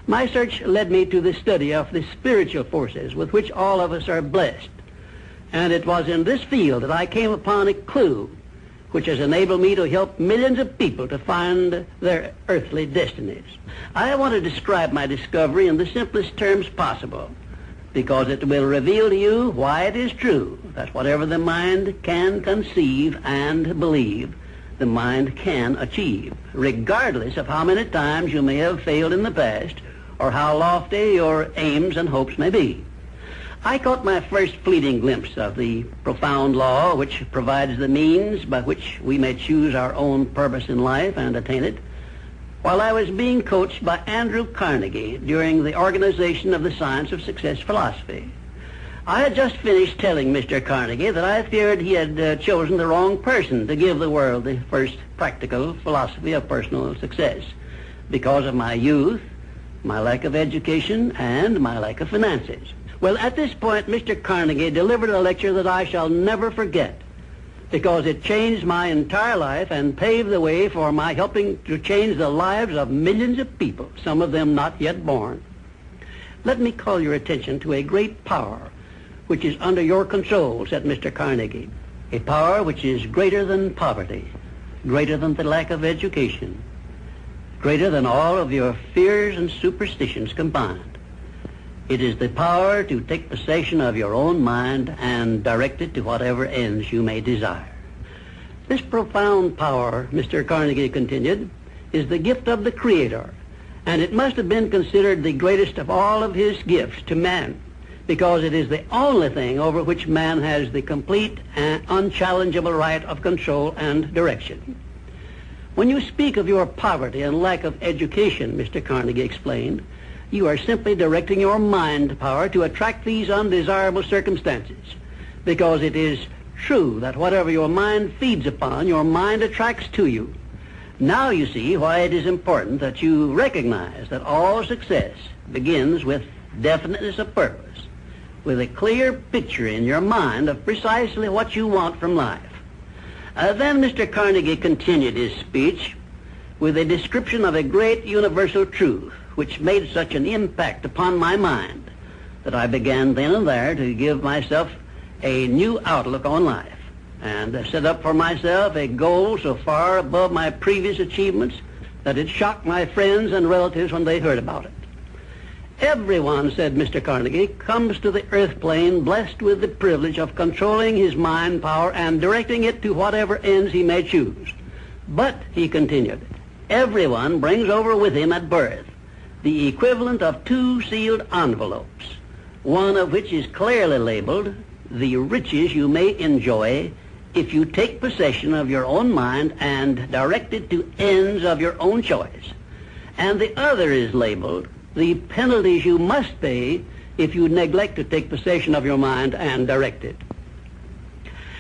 My search led me to the study of the spiritual forces with which all of us are blessed. And it was in this field that I came upon a clue which has enabled me to help millions of people to find their earthly destinies. I want to describe my discovery in the simplest terms possible, because it will reveal to you why it is true that whatever the mind can conceive and believe, the mind can achieve, regardless of how many times you may have failed in the past or how lofty your aims and hopes may be. I caught my first fleeting glimpse of the profound law which provides the means by which we may choose our own purpose in life and attain it while I was being coached by Andrew Carnegie during the organization of the Science of Success philosophy. I had just finished telling Mr. Carnegie that I feared he had chosen the wrong person to give the world the first practical philosophy of personal success because of my youth, my lack of education, and my lack of finances. Well, at this point, Mr. Carnegie delivered a lecture that I shall never forget because it changed my entire life and paved the way for my helping to change the lives of millions of people, some of them not yet born. Let me call your attention to a great power which is under your control, said Mr. Carnegie, a power which is greater than poverty, greater than the lack of education, greater than all of your fears and superstitions combined. It is the power to take possession of your own mind and direct it to whatever ends you may desire. This profound power, Mr. Carnegie continued, is the gift of the Creator, and it must have been considered the greatest of all of his gifts to man, because it is the only thing over which man has the complete and unchallengeable right of control and direction. When you speak of your poverty and lack of education, Mr. Carnegie explained, you are simply directing your mind power to attract these undesirable circumstances, because it is true that whatever your mind feeds upon, your mind attracts to you. Now you see why it is important that you recognize that all success begins with definiteness of purpose, with a clear picture in your mind of precisely what you want from life. Then Mr. Carnegie continued his speech with a description of a great universal truth which made such an impact upon my mind that I began then and there to give myself a new outlook on life and set up for myself a goal so far above my previous achievements that it shocked my friends and relatives when they heard about it. Everyone, said Mr. Carnegie, comes to the earth plane blessed with the privilege of controlling his mind power and directing it to whatever ends he may choose. But, he continued, everyone brings over with him at birth the equivalent of two sealed envelopes, one of which is clearly labeled the riches you may enjoy if you take possession of your own mind and direct it to ends of your own choice, and the other is labeled the penalties you must pay if you neglect to take possession of your mind and direct it.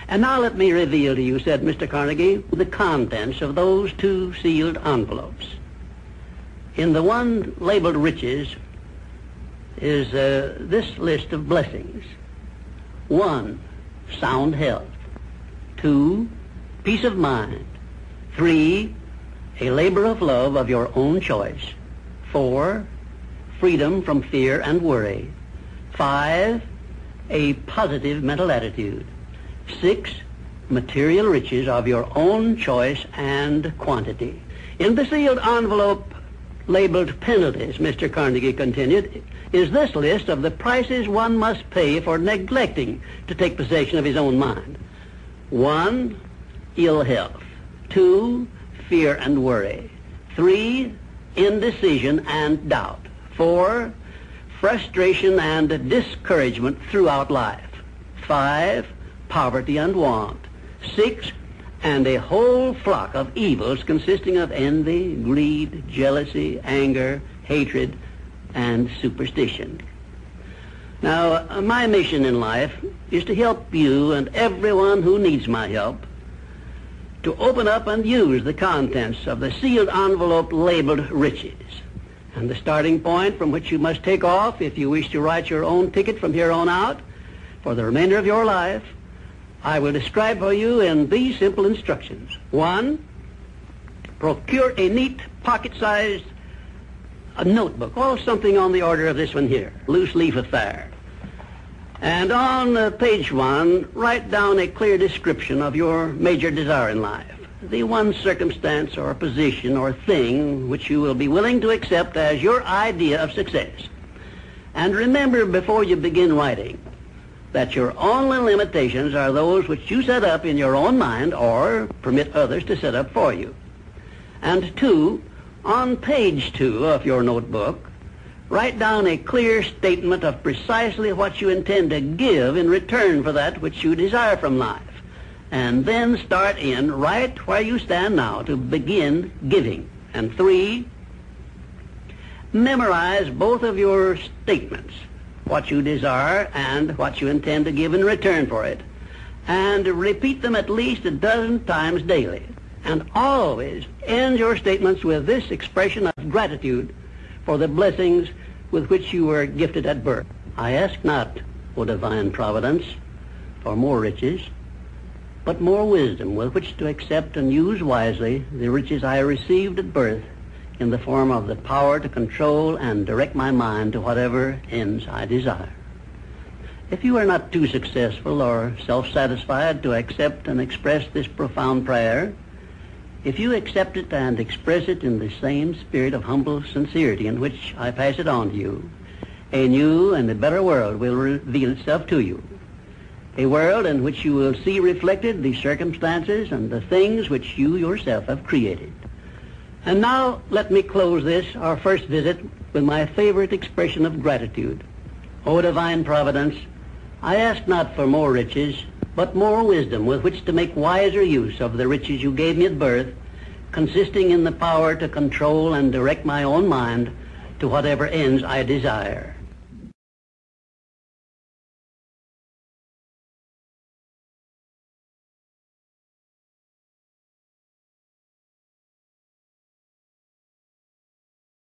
And now let me reveal to you, said Mr. Carnegie, the contents of those two sealed envelopes. In the one labeled riches is this list of blessings. 1, sound health. 2, peace of mind. 3, a labor of love of your own choice. 4, freedom from fear and worry. 5, a positive mental attitude. 6, material riches of your own choice and quantity. In the sealed envelope labeled penalties, Mr. Carnegie continued, is this list of the prices one must pay for neglecting to take possession of his own mind. 1, ill health. 2, fear and worry. 3, indecision and doubt. 4, frustration and discouragement throughout life. 5, poverty and want. 6, and a whole flock of evils consisting of envy, greed, jealousy, anger, hatred, and superstition. Now, my mission in life is to help you and everyone who needs my help to open up and use the contents of the sealed envelope labeled riches. And the starting point from which you must take off if you wish to write your own ticket from here on out for the remainder of your life, I will describe for you in these simple instructions. 1, procure a neat pocket-sized a notebook, or something on the order of this one here, loose leaf affair. And on page 1, write down a clear description of your major desire in life, the one circumstance or position or thing which you will be willing to accept as your idea of success. And remember before you begin writing that your only limitations are those which you set up in your own mind or permit others to set up for you. And 2, on page 2 of your notebook, write down a clear statement of precisely what you intend to give in return for that which you desire from life. And then start in right where you stand now to begin giving. And 3, memorize both of your statements, what you desire and what you intend to give in return for it. And repeat them at least a dozen times daily. And always end your statements with this expression of gratitude for the blessings with which you were gifted at birth. I ask not, O divine providence, for more riches, but more wisdom with which to accept and use wisely the riches I received at birth in the form of the power to control and direct my mind to whatever ends I desire. If you are not too successful or self-satisfied to accept and express this profound prayer, if you accept it and express it in the same spirit of humble sincerity in which I pass it on to you, a new and a better world will reveal itself to you. A world in which you will see reflected the circumstances and the things which you yourself have created. And now let me close this, our first visit, with my favorite expression of gratitude. O divine providence, I ask not for more riches, but more wisdom with which to make wiser use of the riches you gave me at birth, consisting in the power to control and direct my own mind to whatever ends I desire.